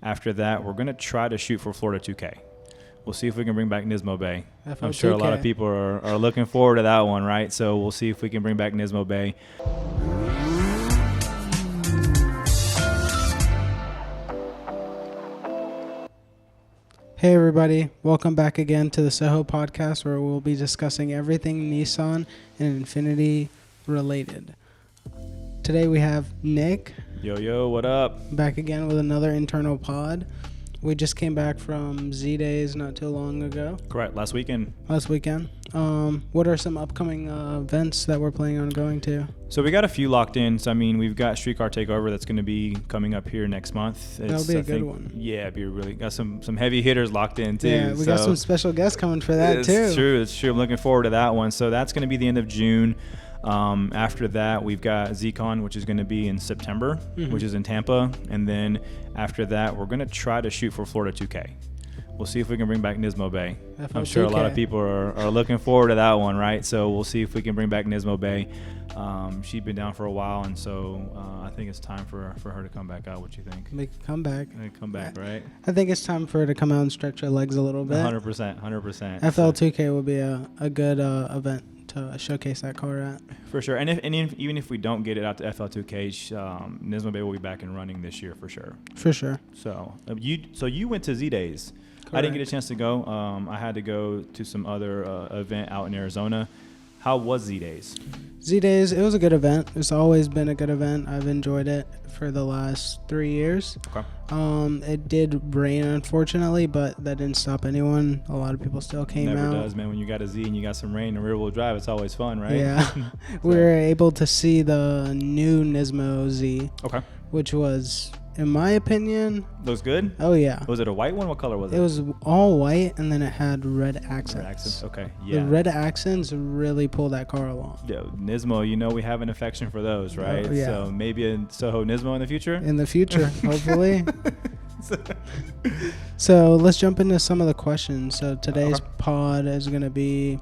After that, we're going to try to shoot for Florida 2K. We'll see if we can bring back Nismo Bay. I'm sure a lot of people are looking forward to that one, right? So we'll see if we can bring back Nismo Bay. Hey everybody, welcome back again to the SOHO podcast, where we'll be discussing everything Nissan and Infiniti related. Today we have Nick. Yo, what up? Back again with another internal pod. We just came back from Z-Days not too long ago. Correct, last weekend. What are some upcoming events that we're planning on going to? So we got a few locked in. So, I mean, we've got Streetcar Takeover that's going to be coming up here next month. That'll be a good one. Yeah, it'd be really got some heavy hitters locked in too. Yeah, we got some special guests coming for that too. It's true. I'm looking forward to that one. So that's going to be the end of June. After that, we've got ZCon, which is going to be in September, which is in Tampa. And then after that, we're going to try to shoot for Florida 2K. We'll see if we can bring back Nismo Bay. I'm sure a lot of people are looking forward to that one, right? So we'll see if we can bring back Nismo Bay. She's been down for a while, and so I think it's time for her to come back out. What you think? Make a comeback. Right? I think it's time for her to come out and stretch her legs a little bit. 100%. FL2K will be a good event to showcase that car at. For sure. And even if we don't get it out to FL2K, Nismo Bay will be back and running this year for sure. For sure. So you went to Z-Days. Correct. I didn't get a chance to go. I had to go to some other event out in Arizona. How was Z-Days? Z-Days, it was a good event. It's always been a good event. I've enjoyed it for the last 3 years. Okay. It did rain, unfortunately, but that didn't stop anyone. A lot of people still came out. Never does, man. When you got a Z and you got some rain and rear-wheel drive, it's always fun, right? Yeah. We were able to see the new Nismo Z, which was, in my opinion... Looks good? Oh, yeah. Was it a white one? What color was it? It was all white, and then it had red accents. Red accents, okay. Yeah. The red accents really pull that car along. Yo, Nismo, we have an affection for those, right? Oh, yeah. So maybe a SOHO Nismo in the future? In the future, hopefully. So let's jump into some of the questions. So today's pod is going to be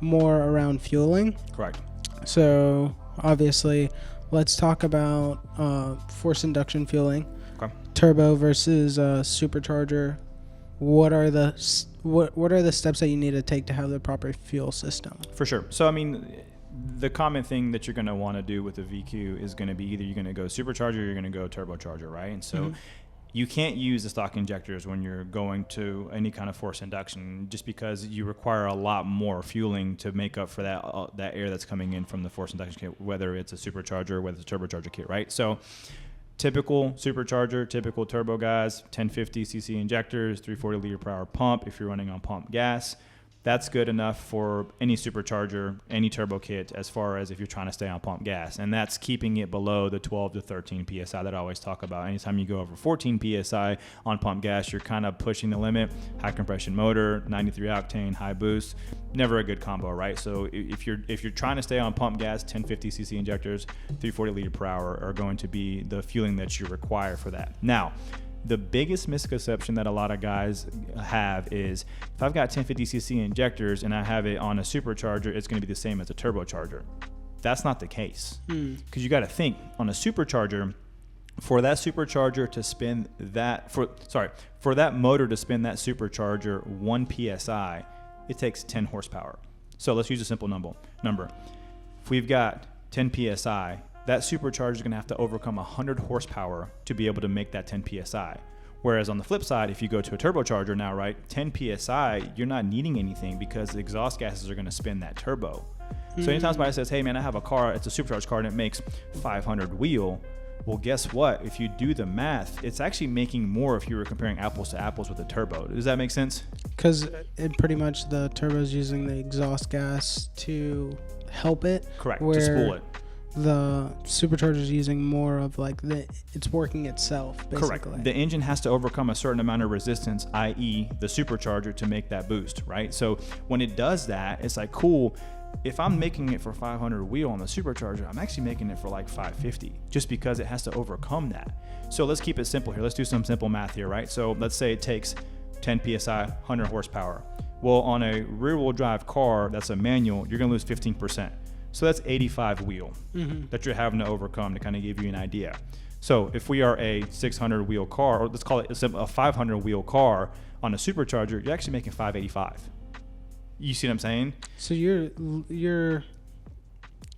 more around fueling. Correct. So obviously... Let's talk about forced induction fueling, turbo versus supercharger. What are the steps that you need to take to have the proper fuel system? For sure. So I mean, the common thing that you're going to want to do with the VQ is going to be either you're going to go supercharger or you're going to go turbocharger, right? And so you can't use the stock injectors when you're going to any kind of forced induction, just because you require a lot more fueling to make up for that air that's coming in from the forced induction kit, whether it's a supercharger or whether it's a turbocharger kit, right? So typical supercharger, typical turbo guys, 1050 cc injectors, 340 liter per hour pump if you're running on pump gas. That's good enough for any supercharger, any turbo kit, as far as if you're trying to stay on pump gas. And that's keeping it below the 12 to 13 PSI that I always talk about. Anytime you go over 14 PSI on pump gas, you're kind of pushing the limit. High compression motor, 93 octane, high boost, never a good combo, right? So if you're trying to stay on pump gas, 1050 cc injectors, 340 liter per hour are going to be the fueling that you require for that. Now, the biggest misconception that a lot of guys have is if I've got 1050cc injectors and I have it on a supercharger, it's going to be the same as a turbocharger. That's not the case. Because you got to think, on a supercharger, for that supercharger to spin that, for that motor to spin that supercharger 1 PSI, it takes 10 horsepower. So let's use a simple number. If we've got 10 PSI, that supercharger is going to have to overcome 100 horsepower to be able to make that 10 PSI. Whereas on the flip side, if you go to a turbocharger now, right, 10 PSI, you're not needing anything because the exhaust gases are going to spin that turbo. So anytime somebody says, hey man, I have a car, it's a supercharged car and it makes 500 wheel. Well, guess what? If you do the math, it's actually making more if you were comparing apples to apples with a turbo. Does that make sense? Because it pretty much the turbo is using the exhaust gas to help it. Correct, to spool it. The supercharger is using more of it's working itself, basically. Correct. The engine has to overcome a certain amount of resistance, i.e. the supercharger, to make that boost, right? So when it does that, it's like, cool, if I'm making it for 500 wheel on the supercharger, I'm actually making it for 550 just because it has to overcome that. So let's keep it simple here. Let's do some simple math here, right? So let's say it takes 10 PSI, 100 horsepower. Well, on a rear wheel drive car that's a manual, you're going to lose 15%. So that's 85 wheel that you're having to overcome to kind of give you an idea. So if we are a 600 wheel car, or let's call it a 500 wheel car on a supercharger, you're actually making 585. You see what I'm saying? So you're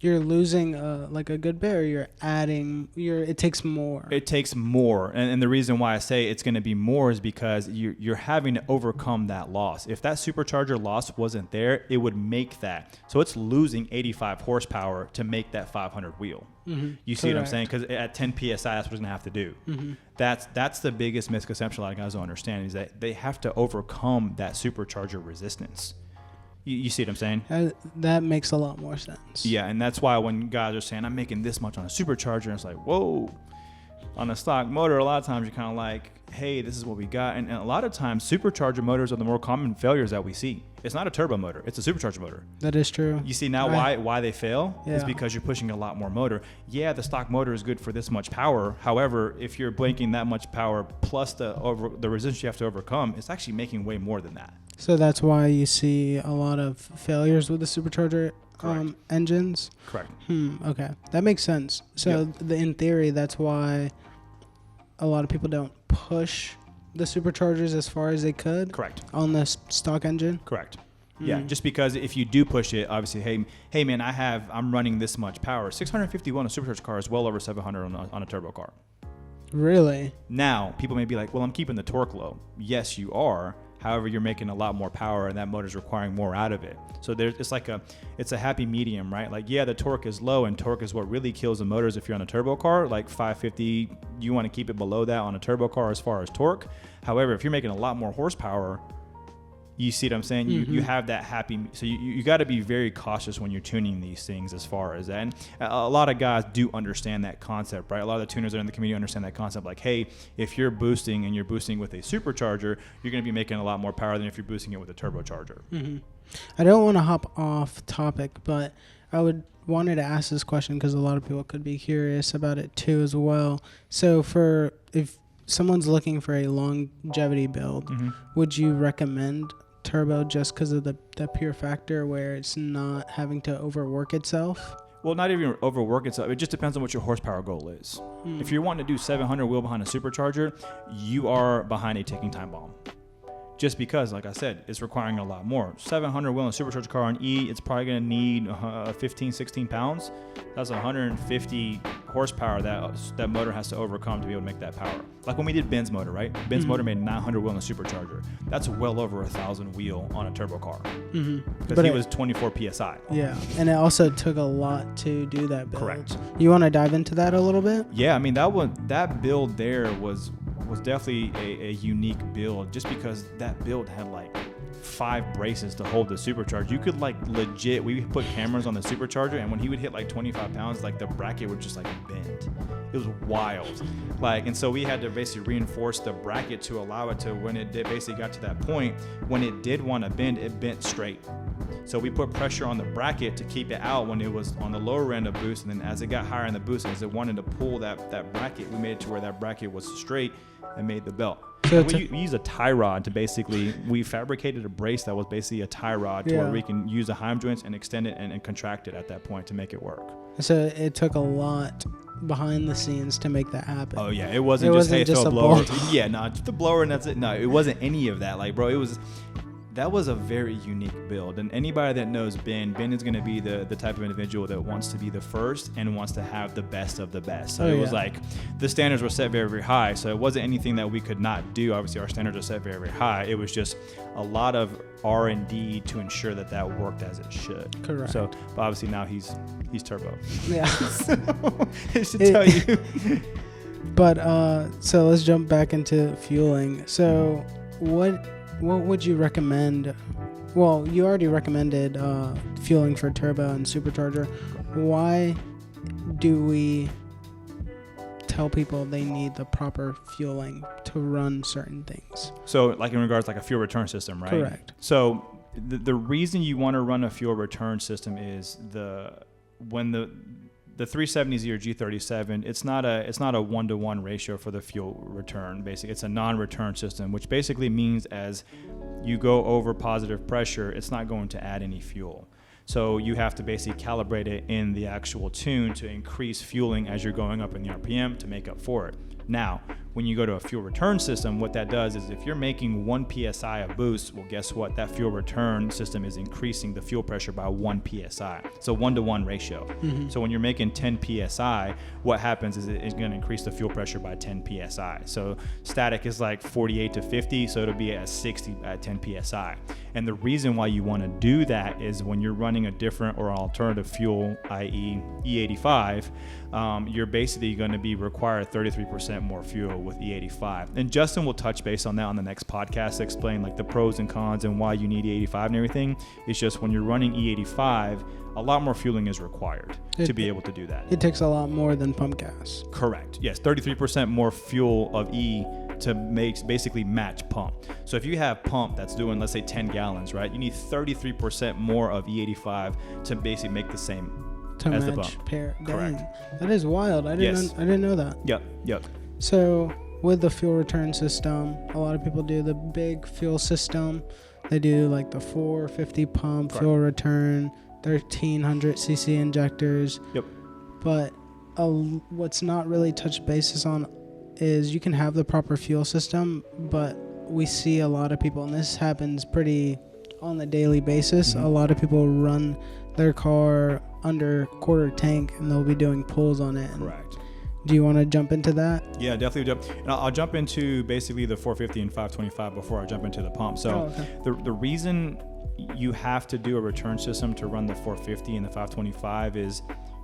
losing like a good bit, or you're adding. It takes more. It takes more, and the reason why I say it's going to be more is because you're having to overcome that loss. If that supercharger loss wasn't there, it would make that. So it's losing 85 horsepower to make that 500 wheel. Mm-hmm. You see what I'm saying? Because at 10 psi, that's what it's going to have to do. Mm-hmm. That's the biggest misconception a lot of guys don't understand, is that they have to overcome that supercharger resistance. You see what I'm saying? That makes a lot more sense. Yeah, and that's why when guys are saying, I'm making this much on a supercharger, it's like, whoa. On a stock motor, a lot of times you're kind of like, hey, this is what we got. And a lot of times, supercharger motors are the more common failures that we see. It's not a turbo motor. It's a supercharger motor. That is true. You see now why they fail? Yeah. Is because you're pushing a lot more motor. Yeah, the stock motor is good for this much power. However, if you're blanking that much power plus the resistance you have to overcome, it's actually making way more than that. So that's why you see a lot of failures with the supercharger engines? Correct. Okay. That makes sense. So in theory, that's why a lot of people don't push the superchargers as far as they could. Correct. On the stock engine? Correct. Yeah, just because if you do push it, obviously, hey man, I'm running this much power. 650 on a supercharged car is well over 700 on a turbo car. Really? Now, people may be like, well, I'm keeping the torque low. Yes, you are. However, you're making a lot more power, and that motor is requiring more out of it. So it's a happy medium, right? Like, yeah, the torque is low, and torque is what really kills the motors if you're on a turbo car. Like 550, you want to keep it below that on a turbo car as far as torque. However, if you're making a lot more horsepower, you see what I'm saying? You have that happy. So you got to be very cautious when you're tuning these things as far as that. And a lot of guys do understand that concept, right? A lot of the tuners that are in the community understand that concept. Like, hey, if you're boosting and you're boosting with a supercharger, you're going to be making a lot more power than if you're boosting it with a turbocharger. Mm-hmm. I don't want to hop off topic, but I wanted to ask this question because a lot of people could be curious about it too as well. So if someone's looking for a longevity build, would you recommend turbo just because of the pure factor where it's not having to overwork itself? Well, not even overwork itself. It just depends on what your horsepower goal is. If you're wanting to do 700 wheel behind a supercharger, you are behind a ticking time bomb. Just because, like I said, it's requiring a lot more. 700 wheel in a supercharged car on E, it's probably going to need 15, 16 pounds. That's 150 horsepower that motor has to overcome to be able to make that power. Like when we did Ben's motor, right? Ben's motor made 900 wheel in a supercharger. That's well over 1,000 wheel on a turbo car. Because he was 24 PSI. Yeah, and it also took a lot to do that build. Correct. You want to dive into that a little bit? Yeah, I mean, that build there was definitely a unique build, just because that build had like 5 braces to hold the supercharger. You could like legit, we put cameras on the supercharger, and when he would hit like 25 pounds, like the bracket would just like bend. It was wild. Like, and so we had to basically reinforce the bracket to allow it to, when it did basically got to that point, when it did want to bend, it bent straight. So we put pressure on the bracket to keep it out when it was on the lower end of boost, and then as it got higher in the boost, as it wanted to pull that bracket, we made it to where that bracket was straight and made the belt. So we use a tie rod to basically, we fabricated a brace that was basically a tie rod to where we can use the heim joints and extend it and contract it at that point to make it work. So it took a lot behind the scenes to make that happen. Oh yeah, it wasn't just throw a blower. Yeah, no, just a blower and that's it. No, it wasn't any of that. Like, bro, that was a very unique build. And anybody that knows Ben is going to be the type of individual that wants to be the first and wants to have the best of the best. So it was like the standards were set very, very high. So it wasn't anything that we could not do. Obviously, our standards are set very, very high. It was just a lot of R&D to ensure that worked as it should. Correct. So but obviously now he's turbo. Yeah. So I should tell you. But so let's jump back into fueling. So what would you recommend? Well, you already recommended fueling for turbo and supercharger. Why do we tell people they need the proper fueling to run certain things? So like in regards like a fuel return system, right? Correct. So the reason you want to run a fuel return system is when the 370Z or G37, it's not a 1-to-1 ratio for the fuel return. Basically, it's a non-return system, which basically means as you go over positive pressure, it's not going to add any fuel. So you have to basically calibrate it in the actual tune to increase fueling as you're going up in the RPM to make up for it. Now, when you go to a fuel return system, what that does is if you're making 1 PSI of boost, well, guess what? That fuel return system is increasing the fuel pressure by 1 PSI. So 1-to-1 ratio. So when you're making 10 PSI, what happens is it's going to increase the fuel pressure by 10 PSI. So static is like 48 to 50, so it'll be at 60 at 10 PSI. And the reason why you want to do that is when you're running a different or alternative fuel, i.e. E85, you're basically going to be required 33% more fuel with E85. And Justin will touch base on that on the next podcast to explain like the pros and cons and why you need E85 and everything. It's just when you're running E85, a lot more fueling is required to be able to do that. It takes a lot more than pump gas. Correct. Yes, 33% more fuel of E to basically match pump. So if you have pump that's doing, let's say 10 gallons, right? You need 33% more of E85 to basically make the same as the pump. Correct. That is wild. I didn't know that. Yep. So with the fuel return system, a lot of people do the big fuel system. They do like the 450 pump fuel return, 1300 cc injectors. Yep. But what's not really touched bases on is you can have the proper fuel system, but we see a lot of people, and this happens pretty on the daily basis. A lot of people run their car under quarter tank and they'll be doing pulls on it. Correct. Do you want to jump into that? Yeah, definitely. And I'll jump into basically the 450 and 525 before I jump into the pump. So the reason you have to do a return system to run the 450 and the 525 is,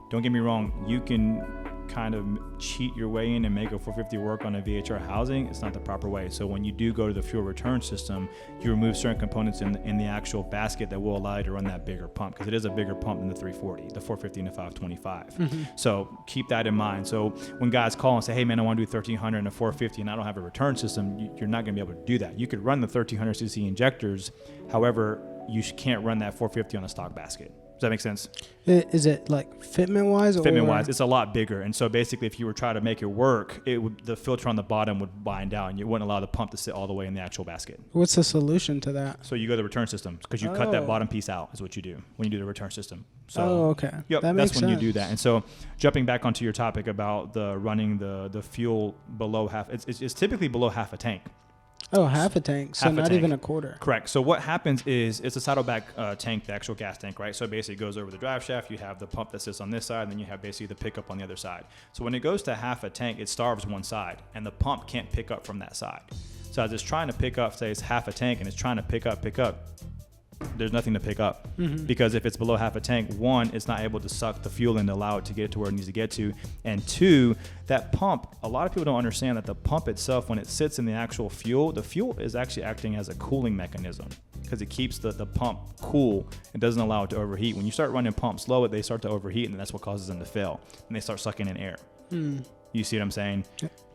don't get me wrong, you can kind of cheat your way in and make a 450 work on a VHR housing. It's not the proper way. So when you do go to the fuel return system, you remove certain components in the actual basket that will allow you to run that bigger pump, because it is a bigger pump than the 340, the 450 and the 525. So keep that in mind. So when guys call and say, hey man, I want to do 1300 and a 450 and I don't have a return system, you're not going to be able to do that. You could run the 1300 cc injectors. However, you can't run that 450 on a stock basket. Does that make sense? Is it like fitment-wise? Fitment-wise, it's a lot bigger. And so basically, if you were trying to make it work, the filter on the bottom would bind out, and you wouldn't allow the pump to sit all the way in the actual basket. What's the solution to that? So you go to the return system, because you cut that bottom piece out is what you do when you do the return system. So, okay. Yep, that's when you do that. And so jumping back onto your topic about running the fuel below half, it's typically below half a tank. Oh, half a tank. So not even a quarter. Correct. So what happens is it's a saddleback tank, the actual gas tank, right? So basically it goes over the drive shaft. You have the pump that sits on this side, and then you have basically the pickup on the other side. So when it goes to half a tank, it starves one side, and the pump can't pick up from that side. So as it's trying to pick up, say it's half a tank, and it's trying to pick up, there's nothing to pick up, because if it's below half a tank, one, it's not able to suck the fuel in to allow it to get to where it needs to get to, and two, that pump, a lot of people don't understand that the pump itself, when it sits in the actual fuel, the fuel is actually acting as a cooling mechanism, because it keeps the pump cool and doesn't allow it to overheat. When you start running pumps low, they start to overheat, and that's what causes them to fail, and they start sucking in air. You see what I'm saying?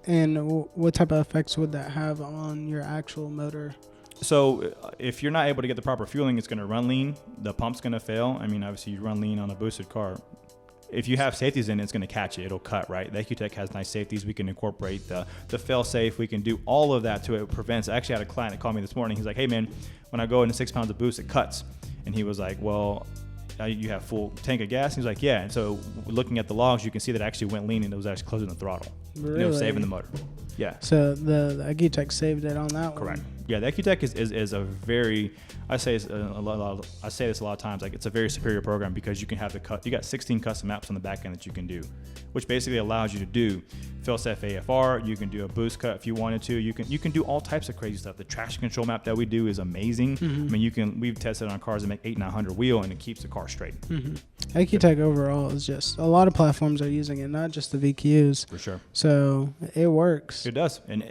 And what type of effects would that have on your actual motor? So if you're not able to get the proper fueling, it's going to run lean. The pump's going to fail. I mean, obviously you run lean on a boosted car. If you have safeties in it, it's going to catch it. It'll cut, right? The EcuTech has nice safeties. We can incorporate the fail safe. We can do all of that to it prevents. I actually had a client that called me this morning. He's like, hey man, when I go into 6 pounds of boost, it cuts. And he was like, well, you have full tank of gas? He's like, yeah. And so looking at the logs, you can see that it actually went lean and it was actually closing the throttle. Really? And it was saving the motor. Yeah. So the EcuTech saved it on that one. Correct. Yeah, the EcuTech is a very, I say this a lot of times, like it's a very superior program, because you can have you got 16 custom apps on the back end that you can do, which basically allows you to do fail-safe AFR. You can do a boost cut if you wanted to. You can do all types of crazy stuff. The traction control map that we do is amazing. I mean, we've tested on cars that make 800-900 wheel, and it keeps the car straight. EcuTech overall is just, a lot of platforms are using it, not just the VQs. For sure. So it works. It does, and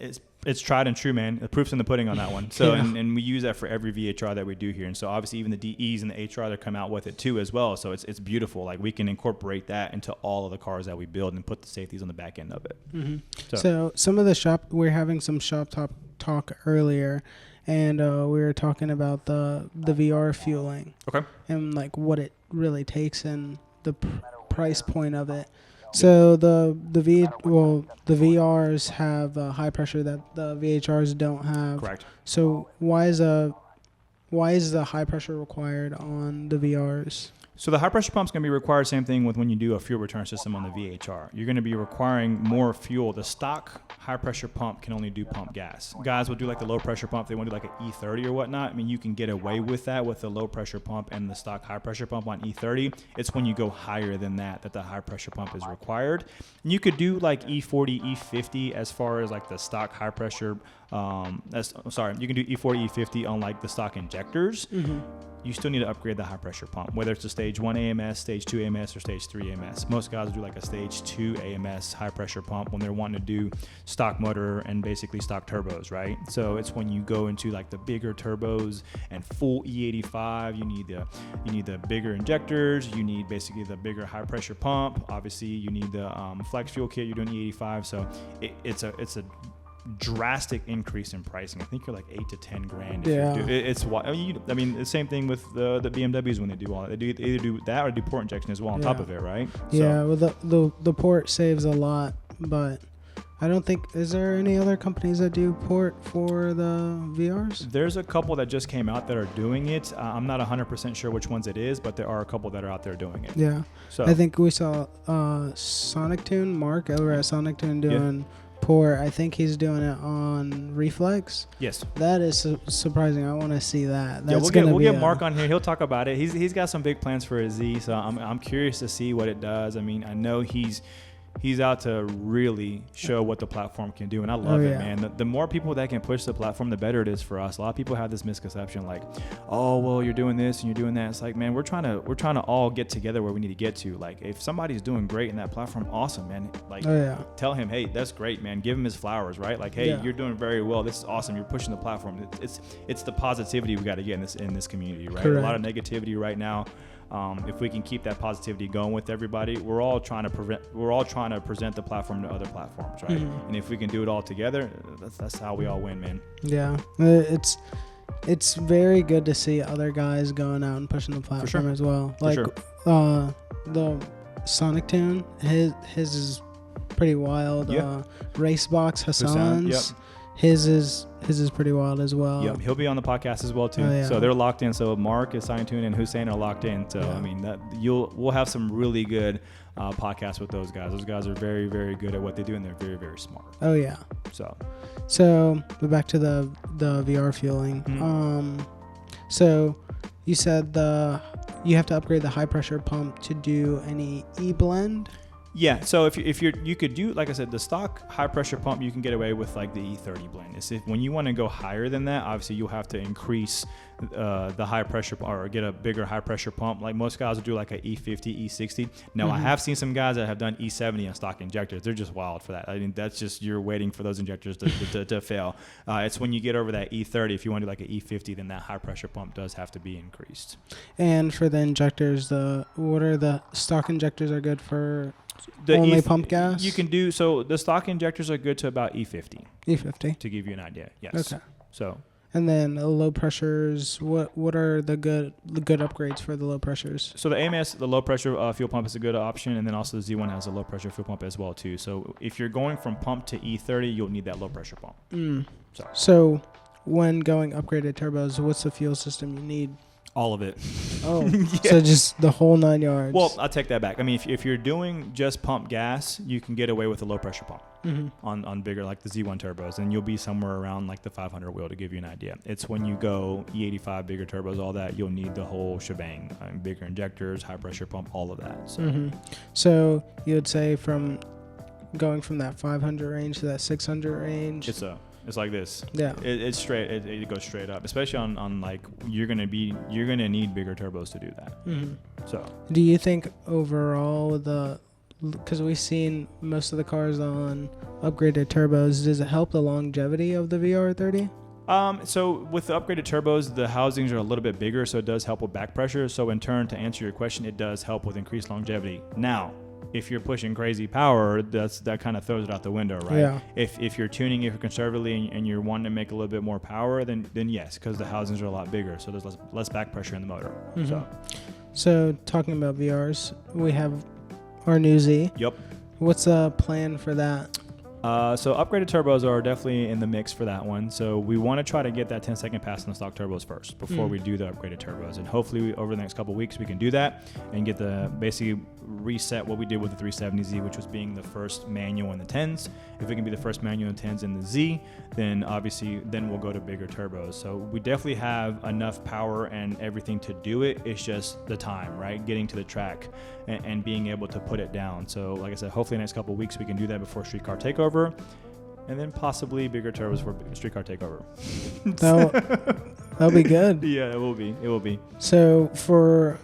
it's tried and true, man. The proof's in the pudding on that one. So, and we use that for every VHR that we do here. And so obviously even the DEs and the HR that come out with it too as well. So it's beautiful. Like we can incorporate that into all of the cars that we build and put the safeties on the back end of it. So some of the we're having some shop talk earlier, and we were talking about the VR fueling. Okay. And like what it really takes and the price point of it. So the VRs have high pressure that the VHRs don't have. Correct. So why is the high pressure required on the VRs? So the high pressure pump is going to be required, same thing with when you do a fuel return system on the VHR. You're going to be requiring more fuel. The stock high pressure pump can only do pump gas. Guys will do like the low pressure pump. They want to do like an E30 or whatnot. I mean, you can get away with that with the low pressure pump and the stock high pressure pump on E30. It's when you go higher than that the high pressure pump is required. And you could do like E40, E50 as far as like the stock high pressure. You can do E40, E50 on like the stock injectors. Mm-hmm. You still need to upgrade the high pressure pump, whether it's a stage 1 AMS, stage 2 AMS, or stage 3 AMS. Most guys do like a stage 2 AMS high pressure pump when they're wanting to do stock motor and basically stock turbos, right? So it's when you go into like the bigger turbos and full E85, you need the bigger injectors, you need basically the bigger high pressure pump. Obviously, you need the flex fuel kit. You're doing E85, so it's a drastic increase in pricing. I think you're like $8 to $10,000. I mean, the same thing with the BMWs when they do all that. They either do that or do port injection as well on top of it, right? Yeah, well, the port saves a lot, but I don't think, is there any other companies that do port for the VRs? There's a couple that just came out that are doing it. I'm not 100% sure which ones it is, but there are a couple that are out there doing it. Yeah. So I think we saw Sonic Tune, Mark over at Sonic Tune doing port. I think he's doing it on Reflex. Yes. That is surprising. I want to see that. We'll get Mark on here. He'll talk about it. He's got some big plans for his Z, so I'm curious to see what it does. I mean, I know he's out to really show what the platform can do, and I love it, man. The more people that can push the platform, the better it is for us. A lot of people have this misconception, like, oh, well, you're doing this and you're doing that. It's like, man, we're trying to all get together where we need to get to. Like, if somebody's doing great in that platform, awesome, man. Like, tell him, hey, that's great, man. Give him his flowers, right? Like, hey, you're doing very well. This is awesome. You're pushing the platform. It's the positivity we got to get in this community, right? Correct. A lot of negativity right now. If we can keep that positivity going with everybody, we're all trying to present the platform to other platforms, right? Mm-hmm. And if we can do it all together, that's how we all win, man. Yeah, it's very good to see other guys going out and pushing the platform as well. Like the Sonic Tune, his is pretty wild. Racebox Hassan's. His is pretty wild as well. Yep, he'll be on the podcast as well too. So they're locked in. So Mark, Sonic Tune, and Hussein are locked in. So I mean, we'll have some really good podcasts with those guys. Those guys are very, very good at what they do, and they're very, very smart. Oh yeah. So back to the VR fueling. Mm-hmm. So you said you have to upgrade the high pressure pump to do any E-blend. Yeah, so if you could do, like I said, the stock high pressure pump, you can get away with like the E30 blend. It's when you want to go higher than that, obviously you'll have to increase the high pressure or get a bigger high pressure pump. Like most guys will do like a E50, E60. Now I have seen some guys that have done E70 on stock injectors. They're just wild for that. I mean, that's just, you're waiting for those injectors to fail. It's when you get over that E30, if you want to do like an E50, then that high pressure pump does have to be increased. And for the injectors, what are the stock injectors are good for? Only pump gas? You can do, so the stock injectors are good to about E50. E50. To give you an idea, yes. Okay. So. And then the low pressures, what are the good upgrades for the low pressures? So the AMS, the low pressure fuel pump is a good option, and then also the Z1 has a low pressure fuel pump as well too. So if you're going from pump to E30, you'll need that low pressure pump. So when going upgraded turbos, what's the fuel system you need? All of it. Oh, so just the whole 9 yards. Well, I'll take that back. I mean, if you're doing just pump gas, you can get away with a low pressure pump on bigger, like the Z1 turbos, and you'll be somewhere around like the 500 wheel to give you an idea. It's when you go E85, bigger turbos, all that, you'll need the whole shebang. Bigger injectors, high pressure pump, all of that. So you would say from going from that 500 range to that 600 range? It's like this. Yeah. It's straight. It goes straight up. Especially on like you're gonna need bigger turbos to do that. So. Do you think overall because we've seen most of the cars on upgraded turbos, does it help the longevity of the VR30? So with the upgraded turbos, the housings are a little bit bigger, so it does help with back pressure. So in turn, to answer your question, it does help with increased longevity. Now, if you're pushing crazy power, that kind of throws it out the window, right? Yeah. If you're tuning it conservatively and you're wanting to make a little bit more power, then yes, because the housings are a lot bigger, so there's less back pressure in the motor. So talking about VRs, we have our new Z. Yep. What's the plan for that? So upgraded turbos are definitely in the mix for that one. So we want to try to get that 10-second pass on the stock turbos first before we do the upgraded turbos. And hopefully over the next couple of weeks we can do that and get the basically reset what we did with the 370Z, which was being the first manual in the 10s. If we can be the first manual in the 10s in the Z, then obviously then we'll go to bigger turbos. So we definitely have enough power and everything to do it. It's just the time, right? Getting to the track and being able to put it down. So like I said, hopefully the next couple of weeks we can do that before Streetcar Takeover. And then possibly bigger turbos for Streetcar Takeover. That'll be good. Yeah, it will be. It will be. So for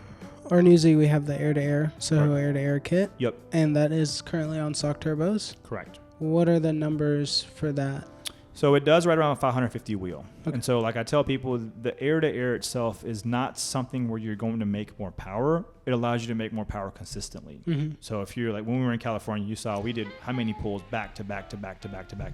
our new Z, we have the air-to-air, SOHO air-to-air kit. Yep. And that is currently on stock turbos. Correct. What are the numbers for that? So it does right around 550 wheel. Okay. And so like I tell people, the air-to-air itself is not something where you're going to make more power. It allows you to make more power consistently. Mm-hmm. So if you're like, when we were in California, you saw we did how many pulls back to back in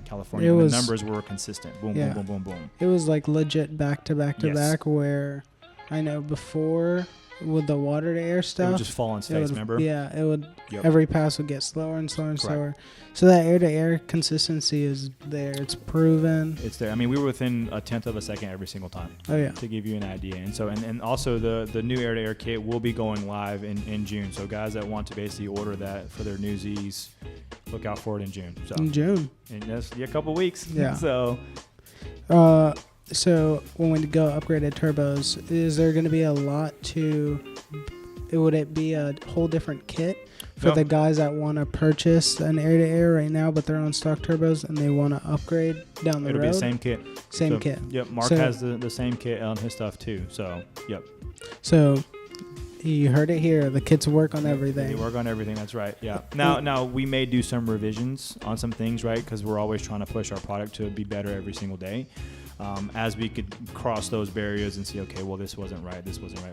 California. And the numbers were consistent. Boom, boom, boom, boom, boom. It was like legit back to back to Yes. back, where I know before with the water to air stuff, it would just fall on space, remember? Yeah, it would. Yep. Every pass would get slower and slower and Correct. slower. So that air to air consistency is there. It's proven. It's there. I mean, we were within a tenth of a second every single time. Oh yeah. To give you an idea. And so, and also the new air-to-air kit will be going live in June. So guys that want to basically order that for their new Zs, look out for it in June. So In June. in just a couple weeks. Yeah. So So when we go upgraded turbos, is there going to be a lot to? Would it be a whole different kit for the guys that want to purchase an air-to-air right now, but they're on stock turbos and they want to upgrade down the road? It'll be the same kit. Same kit. Yep. Mark has the same kit on his stuff too. So yep. So you heard it here. The kits work on everything. They work on everything. That's right. Yeah. Now we may do some revisions on some things, right? Because we're always trying to push our product to be better every single day. As we could cross those barriers and see, okay, well, this wasn't right,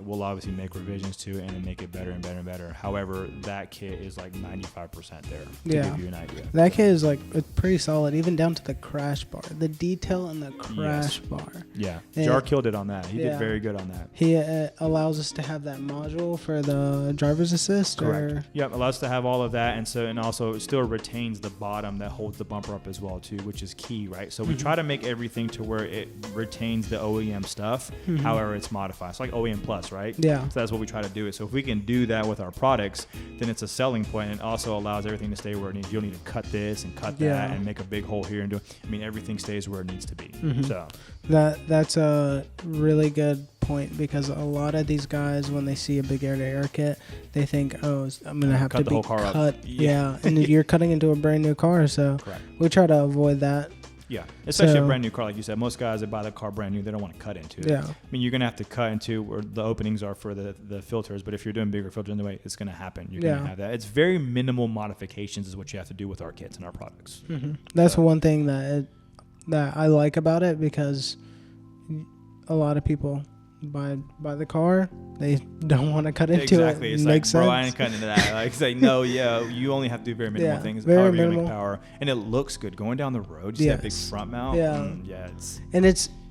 we'll obviously make revisions to it and then make it better and better and better. However, that kit is like 95% there to give you an idea. That kit is like it's pretty solid, even down to the crash bar. The detail in the crash bar. Yeah. Jar killed it on that. He did very good on that. He allows us to have that module for the driver's assist. Correct. Yep, allows us to have all of that, and also it still retains the bottom that holds the bumper up as well too, which is key, right? So we try to make everything to where it retains the OEM stuff, however it's modified. It's like OEM plus, right? Yeah. So that's what we try to do. So if we can do that with our products, then it's a selling point, and it also allows everything to stay where it needs. You don't need to cut this and cut that and make a big hole here and do. I mean, everything stays where it needs to be. So that's a really good point, because a lot of these guys, when they see a big air-to-air kit, they think, oh, I'm gonna have to be cut. Yeah, and you're cutting into a brand new car, so we try to avoid that. Yeah, especially a brand new car, like you said. Most guys that buy the car brand new, they don't want to cut into it. Yeah. I mean, you're gonna have to cut into where the openings are for the filters, but if you're doing bigger filters anyway, it's gonna happen. You're gonna have that. It's very minimal modifications is what you have to do with our kits and our products. That's one thing that I like about it, because a lot of people buy the car, they don't want to cut into it. Exactly. It's like, sense. bro, I ain't cutting into that. Like, it's like, no, you only have to do very minimal things. Very However, minimal. you make power, and it looks good going down the road. Just that big front mount.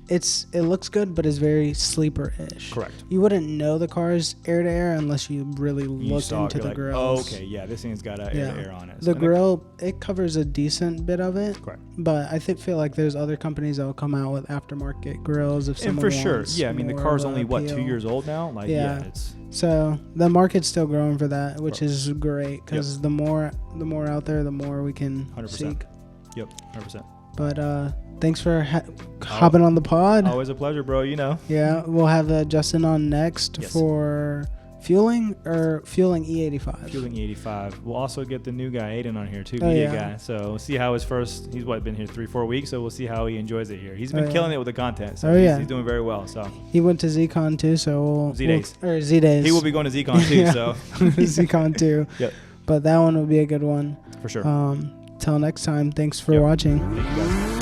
It looks good, but it's very sleeper-ish. Correct. You wouldn't know the car's air-to-air unless you really looked into the grill. Oh, okay, yeah, this thing's got an air-to-air on it. The grill, it covers a decent bit of it. Correct. But I feel like there's other companies that will come out with aftermarket grills if someone wants. And for sure, yeah. I mean, the car's only 2 years old now. Like, it's. So the market's still growing for that, which is great, because the more out there, the more we can 100%. seek. Yep, 100%. But thanks for hopping on the pod. Always a pleasure, bro. You know. Yeah, we'll have Justin on next for fueling E85. Fueling E85. We'll also get the new guy, Aiden, on here too, media guy. So we'll see how he's been here 3-4 weeks, so we'll see how he enjoys it here. He's been killing it with the content, so he's doing very well. So he went to ZCon too, so Z-Days. He will be going to ZCon too, so ZCon too. Yep. But that one will be a good one. For sure. Till next time, thanks for watching. Thank you guys.